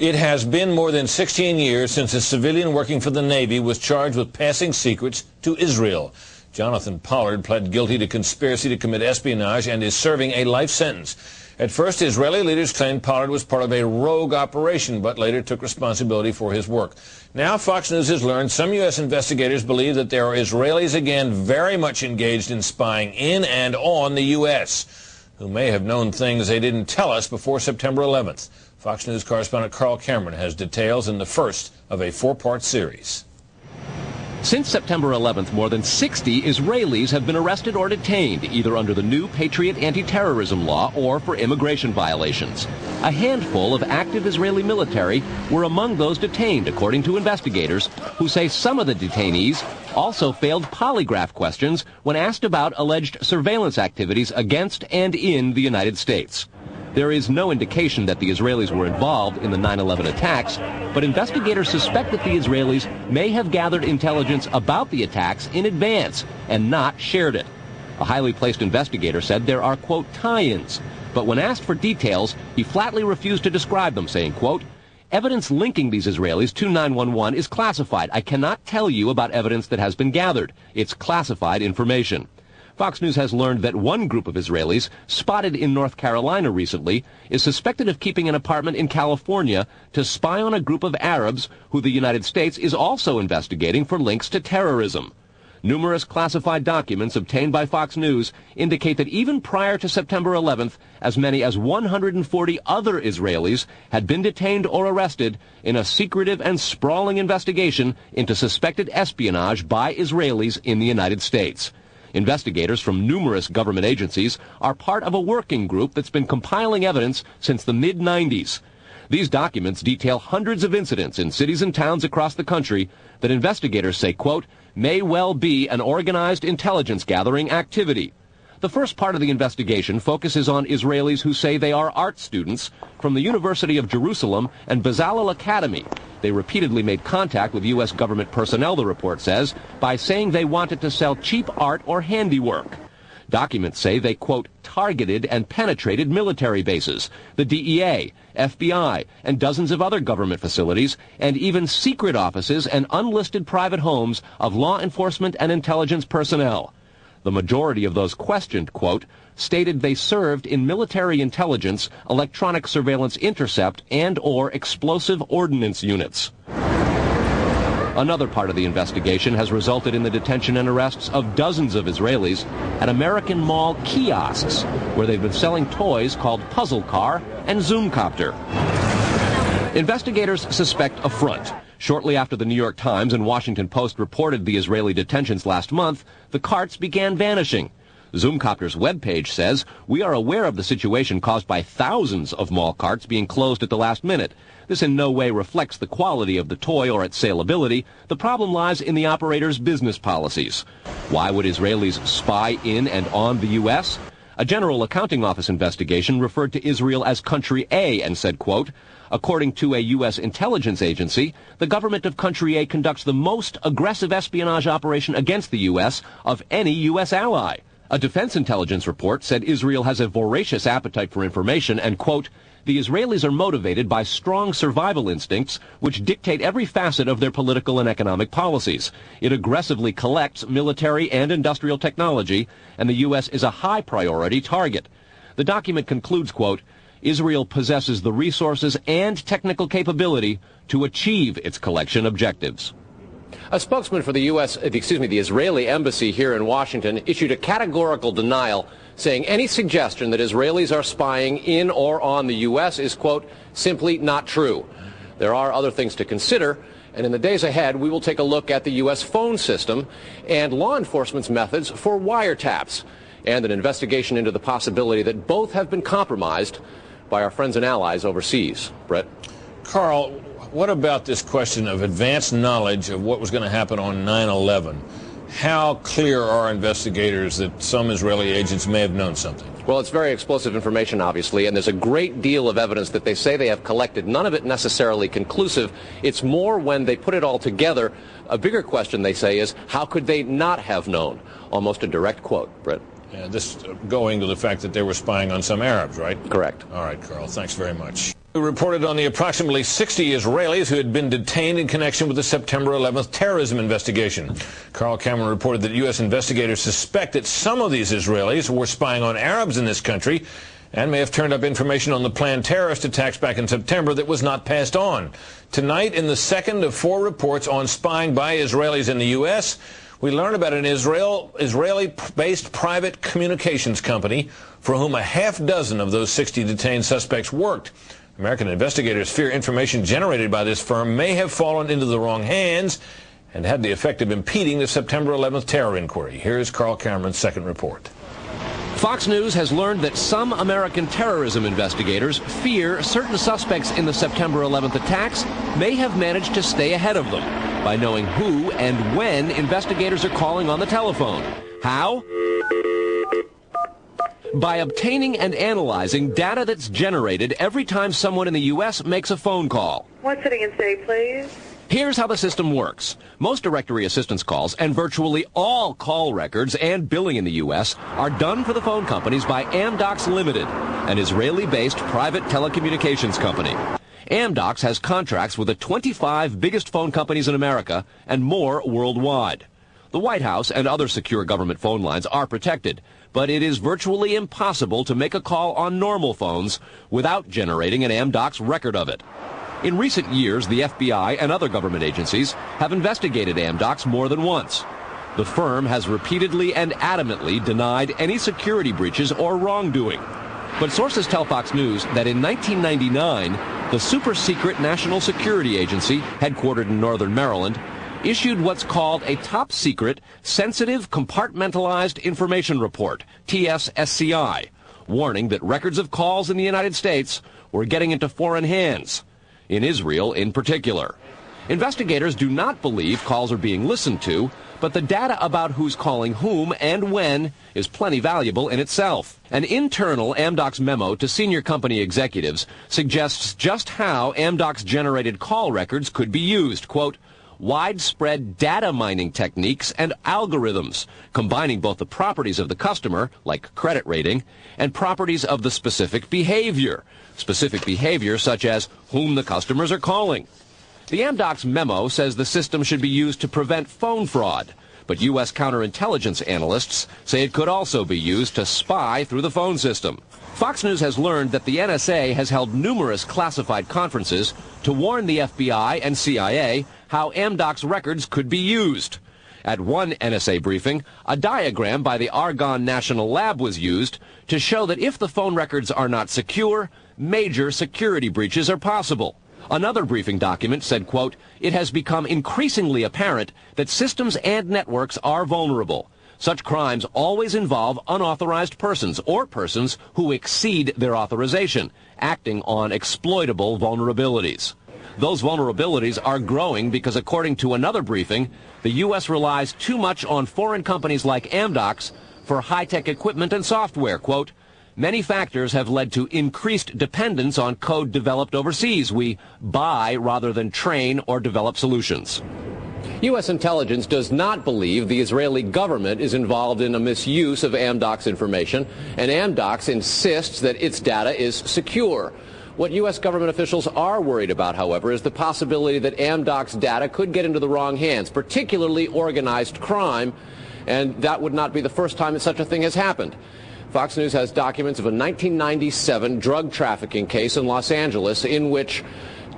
It has been more than 16 years since a civilian working for the Navy was charged with passing secrets to Israel. Jonathan Pollard pled guilty to conspiracy to commit espionage and is serving a life sentence. At first, Israeli leaders claimed Pollard was part of a rogue operation, but later took responsibility for his work. Now, Fox News has learned some U.S. investigators believe that there are Israelis again very much engaged in spying in and on the U.S., who may have known things they didn't tell us before September 11th. Fox News correspondent Carl Cameron has details in the first of a four-part series. Since September 11th, more than 60 Israelis have been arrested or detained, either under the new Patriot anti-terrorism law or for immigration violations. A handful of active Israeli military were among those detained, according to investigators, who say some of the detainees also failed polygraph questions when asked about alleged surveillance activities against and in the United States. There is no indication that the Israelis were involved in the 9/11 attacks, but investigators suspect that the Israelis may have gathered intelligence about the attacks in advance and not shared it. A highly placed investigator said there are, quote, tie-ins, but when asked for details, he flatly refused to describe them, saying, quote, evidence linking these Israelis to 9/11 is classified. I cannot tell you about evidence that has been gathered. It's classified information. Fox News has learned that one group of Israelis, spotted in North Carolina recently, is suspected of keeping an apartment in California to spy on a group of Arabs who the United States is also investigating for links to terrorism. Numerous classified documents obtained by Fox News indicate that even prior to September 11th, as many as 140 other Israelis had been detained or arrested in a secretive and sprawling investigation into suspected espionage by Israelis in the United States. Investigators from numerous government agencies are part of a working group that's been compiling evidence since the mid-90s. These documents detail hundreds of incidents in cities and towns across the country that investigators say, quote, may well be an organized intelligence gathering activity. The first part of the investigation focuses on Israelis who say they are art students from the University of Jerusalem and Bezalel Academy. They repeatedly made contact with U.S. government personnel, the report says, by saying they wanted to sell cheap art or handiwork. Documents say they, quote, targeted and penetrated military bases, the DEA, FBI, and dozens of other government facilities, and even secret offices and unlisted private homes of law enforcement and intelligence personnel. The majority of those questioned, quote, stated they served in military intelligence, electronic surveillance intercept, and or explosive ordnance units. Another part of the investigation has resulted in the detention and arrests of dozens of Israelis at American Mall kiosks, where they've been selling toys called Puzzle Car and Zoomcopter. Investigators suspect a front. Shortly after the New York Times and Washington Post reported the Israeli detentions last month, the carts began vanishing. Zoomcopter's webpage says, we are aware of the situation caused by thousands of mall carts being closed at the last minute. This in no way reflects the quality of the toy or its saleability. The problem lies in the operator's business policies. Why would Israelis spy in and on the U.S.? A General Accounting Office investigation referred to Israel as Country A and said, quote, according to a U.S. intelligence agency, the government of Country A conducts the most aggressive espionage operation against the U.S. of any U.S. ally. A defense intelligence report said Israel has a voracious appetite for information and, quote, the Israelis are motivated by strong survival instincts which dictate every facet of their political and economic policies. It aggressively collects military and industrial technology, and the U.S. is a high priority target. The document concludes, quote, Israel possesses the resources and technical capability to achieve its collection objectives. A spokesman for the the Israeli embassy here in Washington issued a categorical denial, saying any suggestion that Israelis are spying in or on the U.S. is, quote, simply not true. There are other things to consider, and in the days ahead, we will take a look at the U.S. phone system and law enforcement's methods for wiretaps, and an investigation into the possibility that both have been compromised by our friends and allies overseas. Brett? Carl, what about this question of advanced knowledge of what was going to happen on 9/11? How clear are investigators that some Israeli agents may have known something? Well, it's very explosive information, obviously, and there's a great deal of evidence that they say they have collected, none of it necessarily conclusive. It's more when they put it all together. A bigger question, they say, is how could they not have known? Almost a direct quote, Brett. Yeah, this going to the fact that they were spying on some Arabs, right? Correct. All right, Carl, thanks very much. We reported on the approximately 60 Israelis who had been detained in connection with the September 11th terrorism investigation. Carl Cameron reported that U.S. investigators suspect that some of these Israelis were spying on Arabs in this country and may have turned up information on the planned terrorist attacks back in September that was not passed on. Tonight, in the second of 4 reports on spying by Israelis in the U.S., we learn about an Israeli-based private communications company for whom a half dozen of those 60 detained suspects worked. American investigators fear information generated by this firm may have fallen into the wrong hands and had the effect of impeding the September 11th terror inquiry. Here's Carl Cameron's second report. Fox News has learned that some American terrorism investigators fear certain suspects in the September 11th attacks may have managed to stay ahead of them by knowing who and when investigators are calling on the telephone. How? By obtaining and analyzing data that's generated every time someone in the U.S. makes a phone call. One sitting in state, please. Here's how the system works. Most directory assistance calls and virtually all call records and billing in the U.S. are done for the phone companies by Amdocs Limited, an Israeli-based private telecommunications company. Amdocs has contracts with the 25 biggest phone companies in America and more worldwide. The White House and other secure government phone lines are protected, but it is virtually impossible to make a call on normal phones without generating an Amdocs record of it. In recent years, the FBI and other government agencies have investigated Amdocs more than once. The firm has repeatedly and adamantly denied any security breaches or wrongdoing. But sources tell Fox News that in 1999, the super-secret National Security Agency, headquartered in northern Maryland, issued what's called a top-secret, sensitive, compartmentalized information report, TSSCI, warning that records of calls in the United States were getting into foreign hands, in Israel in particular. Investigators do not believe calls are being listened to, but the data about who's calling whom and when is plenty valuable in itself. An internal Amdocs memo to senior company executives suggests just how Amdocs-generated call records could be used, quote, widespread data mining techniques and algorithms, combining both the properties of the customer, like credit rating, and properties of the specific behavior such as whom the customers are calling. The Amdocs memo says the system should be used to prevent phone fraud, but U.S. counterintelligence analysts say it could also be used to spy through the phone system. Fox News has learned that the NSA has held numerous classified conferences to warn the FBI and CIA how Amdocs records could be used. At one NSA briefing, a diagram by the Argonne National Lab was used to show that if the phone records are not secure, major security breaches are possible. Another briefing document said, quote, it has become increasingly apparent that systems and networks are vulnerable. Such crimes always involve unauthorized persons or persons who exceed their authorization, acting on exploitable vulnerabilities. Those vulnerabilities are growing because, according to another briefing, the U.S. relies too much on foreign companies like Amdocs for high-tech equipment and software. Quote, many factors have led to increased dependence on code developed overseas. We buy rather than train or develop solutions. U.S. intelligence does not believe the Israeli government is involved in a misuse of Amdocs information, and Amdocs insists that its data is secure. What U.S. government officials are worried about, however, is the possibility that Amdocs data could get into the wrong hands, particularly organized crime, and that would not be the first time that such a thing has happened. Fox News has documents of a 1997 drug trafficking case in Los Angeles in which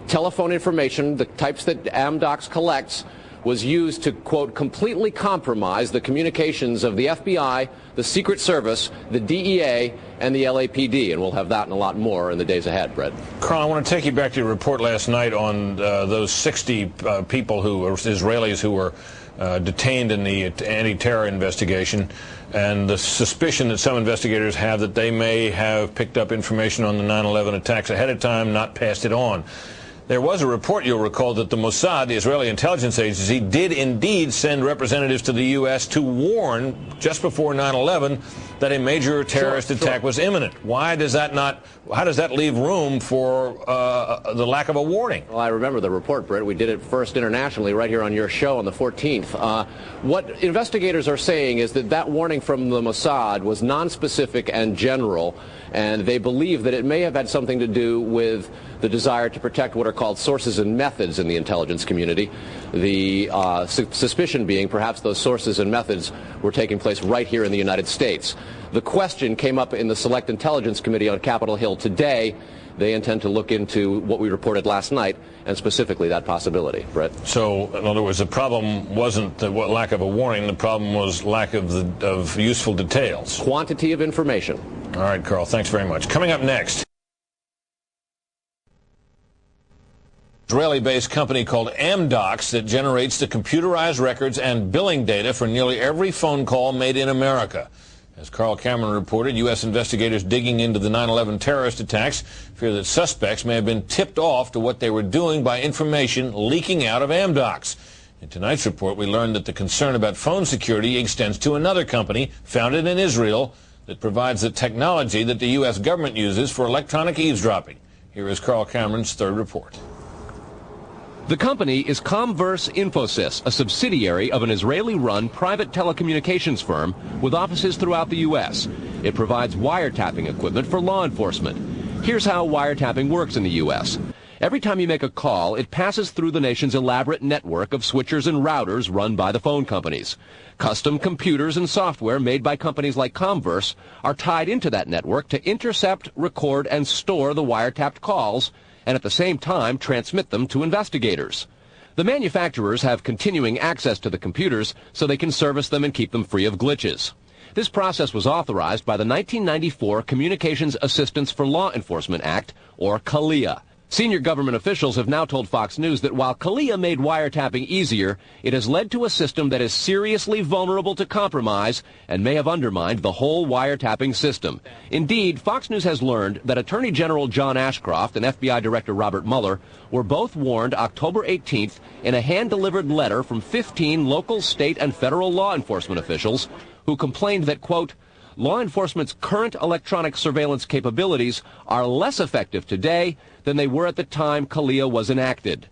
telephone information, the types that Amdocs collects, was used to, quote, completely compromise the communications of the FBI, the Secret Service, the DEA, and the LAPD. And we'll have that and a lot more in the days ahead, Brett. Carl, I want to take you back to your report last night on those 60 people who were Israelis who were detained in the anti-terror investigation, and the suspicion that some investigators have that they may have picked up information on the 9/11 attacks ahead of time, not passed it on. There was a report, you'll recall, that the Mossad, the Israeli intelligence agency, did indeed send representatives to the U.S. to warn just before 9/11 that a major terrorist attack was imminent. Why does that not? How does that leave room for the lack of a warning? Well, I remember the report, Britt. We did it first internationally right here on your show on the 14th. What investigators are saying is that that warning from the Mossad was nonspecific and general, and they believe that it may have had something to do with the desire to protect what are called sources and methods in the intelligence community. The suspicion being perhaps those sources and methods were taking place right here in the United States. The question came up in the Select Intelligence Committee on Capitol Hill today. They intend to look into what we reported last night, and specifically that possibility. Brett? So, in other words, the problem wasn't the lack of a warning. The problem was lack of useful details. Quantity of information. All right, Carl, thanks very much. Coming up next, Israeli-based company called Amdocs that generates the computerized records and billing data for nearly every phone call made in America. As Carl Cameron reported, U.S. investigators digging into the 9/11 terrorist attacks fear that suspects may have been tipped off to what they were doing by information leaking out of Amdocs. In tonight's report, we learned that the concern about phone security extends to another company founded in Israel that provides the technology that the U.S. government uses for electronic eavesdropping. Here is Carl Cameron's third report. The company is Comverse Infosys, a subsidiary of an Israeli-run private telecommunications firm with offices throughout the U.S. It provides wiretapping equipment for law enforcement. Here's how wiretapping works in the U.S. Every time you make a call, it passes through the nation's elaborate network of switchers and routers run by the phone companies. Custom computers and software made by companies like Comverse are tied into that network to intercept, record, and store the wiretapped calls, and at the same time transmit them to investigators. The manufacturers have continuing access to the computers so they can service them and keep them free of glitches. This process was authorized by the 1994 Communications Assistance for Law Enforcement Act, or CALEA. Senior government officials have now told Fox News that while CALEA made wiretapping easier, it has led to a system that is seriously vulnerable to compromise and may have undermined the whole wiretapping system. Indeed, Fox News has learned that Attorney General John Ashcroft and FBI Director Robert Mueller were both warned October 18th in a hand-delivered letter from 15 local, state, and federal law enforcement officials who complained that, quote, law enforcement's current electronic surveillance capabilities are less effective today than they were at the time CALEA was enacted.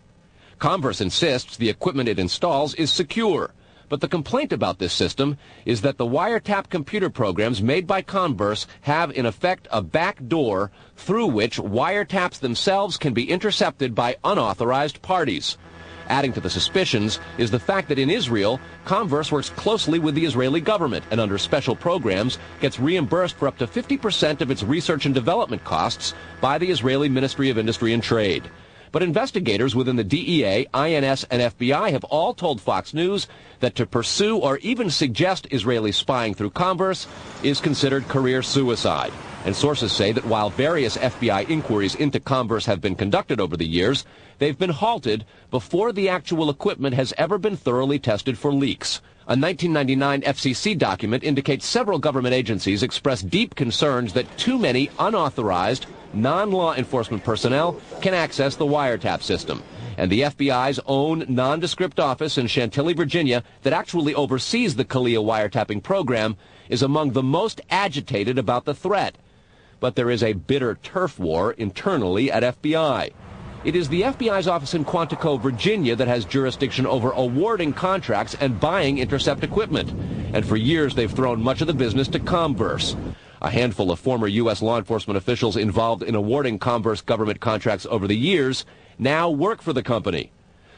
Comverse insists the equipment it installs is secure, but the complaint about this system is that the wiretap computer programs made by Comverse have in effect a back door through which wiretaps themselves can be intercepted by unauthorized parties. Adding to the suspicions is the fact that in Israel, Comverse works closely with the Israeli government and under special programs gets reimbursed for up to 50% of its research and development costs by the Israeli Ministry of Industry and Trade. But investigators within the DEA, INS, and FBI have all told Fox News that to pursue or even suggest Israeli spying through Comverse is considered career suicide. And sources say that while various FBI inquiries into Comverse have been conducted over the years, they've been halted before the actual equipment has ever been thoroughly tested for leaks. A 1999 FCC document indicates several government agencies expressed deep concerns that too many unauthorized, non-law enforcement personnel can access the wiretap system. And the FBI's own nondescript office in Chantilly, Virginia, that actually oversees the CALEA wiretapping program, is among the most agitated about the threat. But there is a bitter turf war internally at FBI. It is the FBI's office in Quantico, Virginia, that has jurisdiction over awarding contracts and buying intercept equipment. And for years, they've thrown much of the business to Comverse. A handful of former U.S. law enforcement officials involved in awarding Comverse government contracts over the years now work for the company.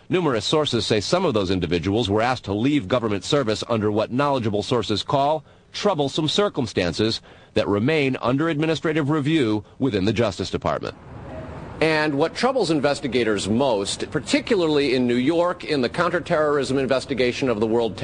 Numerous sources say some of those individuals were asked to leave government service under what knowledgeable sources call troublesome circumstances that remain under administrative review within the Justice Department. And what troubles investigators most, particularly in New York in the counterterrorism investigation of the World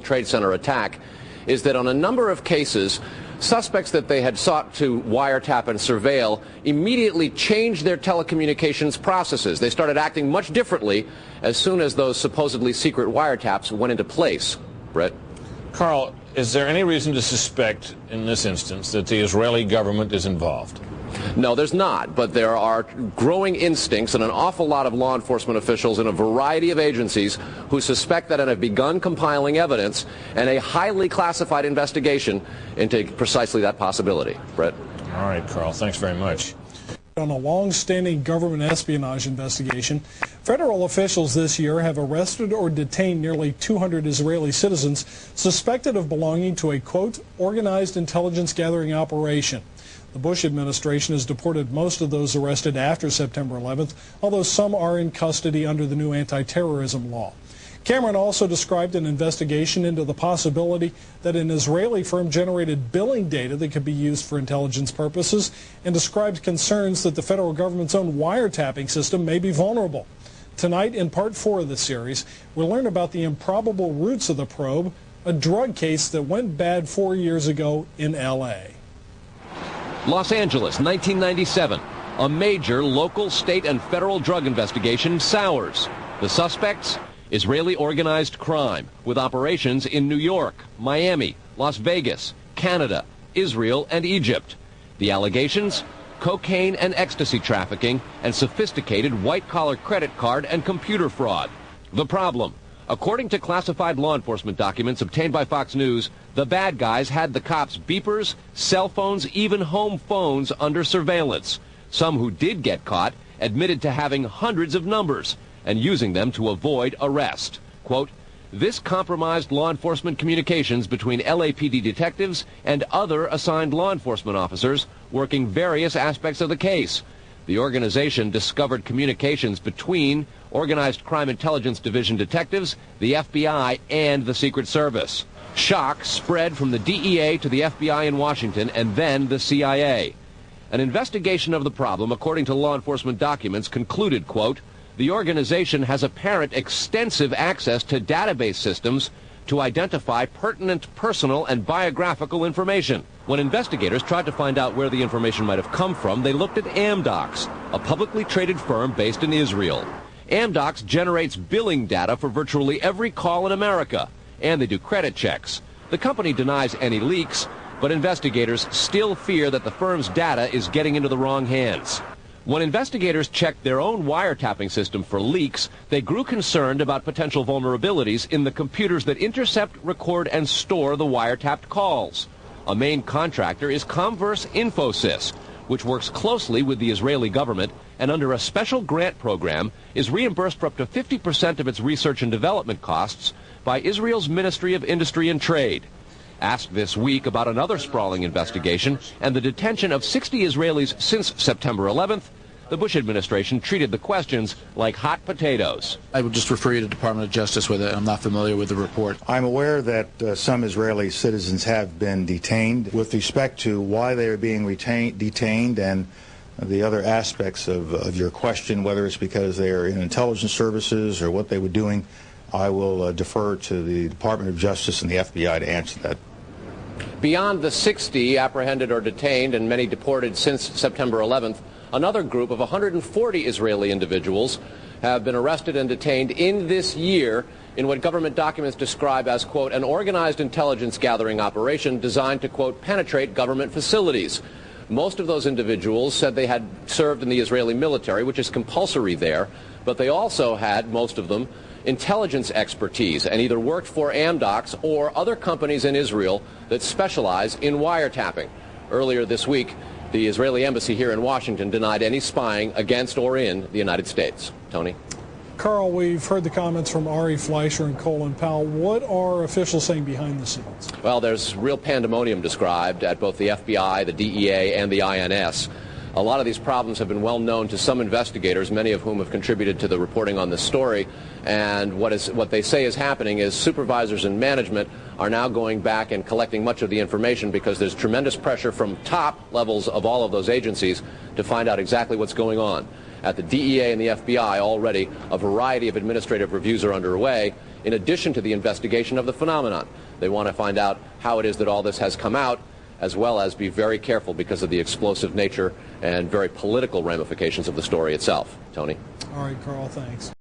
Trade Center attack, is that on a number of cases, suspects that they had sought to wiretap and surveil immediately changed their telecommunications processes. They started acting much differently as soon as those supposedly secret wiretaps went into place. Brett? Carl, is there any reason to suspect in this instance that the Israeli government is involved? No, there's not, but there are growing instincts and an awful lot of law enforcement officials in a variety of agencies who suspect that and have begun compiling evidence and a highly classified investigation into precisely that possibility. Brett? All right, Carl, thanks very much. On a long-standing government espionage investigation, federal officials this year have arrested or detained nearly 200 Israeli citizens suspected of belonging to a, quote, organized intelligence gathering operation. The Bush administration has deported most of those arrested after September 11th, although some are in custody under the new anti-terrorism law. Cameron also described an investigation into the possibility that an Israeli firm generated billing data that could be used for intelligence purposes, and described concerns that the federal government's own wiretapping system may be vulnerable. Tonight, in part 4 of the series, we'll learn about the improbable roots of the probe, a drug case that went bad 4 years ago in L.A. Los Angeles, 1997. A major local, state, and federal drug investigation sours. The suspects? Israeli organized crime, with operations in New York, Miami, Las Vegas, Canada, Israel, and Egypt. The allegations? Cocaine and ecstasy trafficking and sophisticated white-collar credit card and computer fraud. The problem? According to classified law enforcement documents obtained by Fox News, the bad guys had the cops' beepers, cell phones, even home phones under surveillance. Some who did get caught admitted to having hundreds of numbers and using them to avoid arrest. Quote, this compromised law enforcement communications between LAPD detectives and other assigned law enforcement officers working various aspects of the case. The organization discovered communications between Organized Crime Intelligence Division detectives, the FBI, and the Secret Service. Shock spread from the DEA to the FBI in Washington and then the CIA. An investigation of the problem, according to law enforcement documents, concluded, quote, the organization has apparent extensive access to database systems to identify pertinent personal and biographical information. When investigators tried to find out where the information might have come from, they looked at Amdocs, a publicly traded firm based in Israel. Amdocs generates billing data for virtually every call in America, and they do credit checks. The company denies any leaks, but investigators still fear that the firm's data is getting into the wrong hands. When investigators checked their own wiretapping system for leaks, they grew concerned about potential vulnerabilities in the computers that intercept, record, and store the wiretapped calls. A main contractor is Comverse Infosys, which works closely with the Israeli government and under a special grant program is reimbursed for up to 50% of its research and development costs by Israel's Ministry of Industry and Trade. Asked this week about another sprawling investigation and the detention of 60 Israelis since September 11th, the Bush administration treated the questions like hot potatoes. I would just refer you to the Department of Justice with it. I'm not familiar with the report. I'm aware that some Israeli citizens have been detained. With respect to why they are being detained and the other aspects of your question, whether it's because they are in intelligence services or what they were doing, I will defer to the Department of Justice and the FBI to answer that. Beyond the 60 apprehended or detained and many deported since September 11th, another group of 140 Israeli individuals have been arrested and detained in this year in what government documents describe as, quote, an organized intelligence gathering operation designed to, quote, penetrate government facilities. Most of those individuals said they had served in the Israeli military, which is compulsory there, but they also had, most of them, intelligence expertise and either worked for Amdocs or other companies in Israel that specialize in wiretapping. Earlier this week, the Israeli embassy here in Washington denied any spying against or in the United States. Tony? Carl, we've heard the comments from Ari Fleischer and Colin Powell. What are officials saying behind the scenes? Well, there's real pandemonium described at both the FBI, the DEA, and the INS. A lot of these problems have been well known to some investigators, many of whom have contributed to the reporting on this story. And what they say is happening is supervisors and management are now going back and collecting much of the information because there's tremendous pressure from top levels of all of those agencies to find out exactly what's going on. At the DEA and the FBI already, a variety of administrative reviews are underway, in addition to the investigation of the phenomenon. They want to find out how it is that all this has come out, as well as be very careful because of the explosive nature and very political ramifications of the story itself. Tony? All right, Carl, thanks.